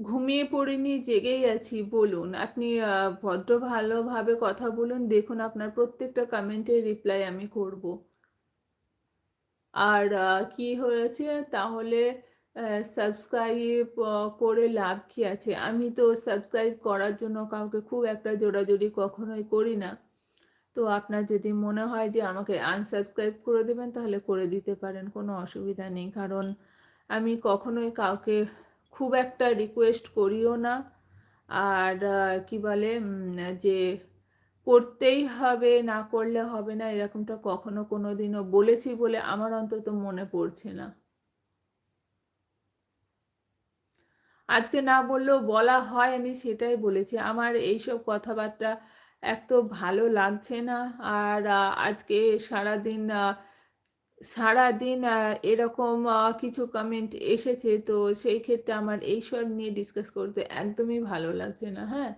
ঘুমিয়ে পড়িনি, জেগেই আছি বলুন। আপনি ভদ্র ভালোভাবে কথা বলুন। দেখুন আপনার প্রত্যেকটা কমেন্টের রিপ্লাই আমি করব। আর কি হয়েছে তাহলে সাবস্ক্রাইব করে লাভ কি আছে? আমি তো সাবস্ক্রাইব করার জন্য কাউকে খুব একটা জোরাজুরি কখনোই করি না। তো আপনার যদি মনে হয় যে আমাকে আনসাবস্ক্রাইব করে দেবেন তাহলে করে দিতে পারেন, কোনো অসুবিধা নেই। কারণ আমি কখনোই কাউকে খুব একটা রিকোয়েস্ট করিও না। আর কি বলে যে করতেই হবে, না করলে হবে না এরকমটা কখনো কোনোদিনও বলেছি বলে আমার অন্তত মনে পড়ছে না। আজকে না বললেও বলা হয়, আমি সেটাই বলেছি। আমার এইসব কথাবার্তা এক তো ভালো লাগছে না। আর আজকে সারাদিন এরকম কিছু কমেন্ট এসেছে। তো সেই ক্ষেত্রে আমার এইসব নিয়ে ডিসকাস করতে একদমই ভালো লাগছে না, হ্যাঁ?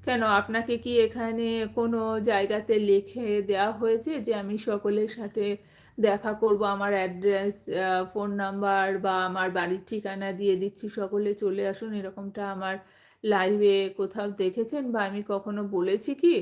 কেন আপনাকে কি এখানে কোনো জায়গাতে লিখে দেওয়া হয়েছে যে আমি সকলের সাথে দেখা করব? আমার অ্যাড্রেস, ফোন নাম্বার বা আমার বাড়ির ঠিকানা দিয়ে দিচ্ছি, সকলে চলে আসুন, এরকমটা আমার লাইভে কোথাও দেখেছেন বা আমি কখনো বলেছি কি?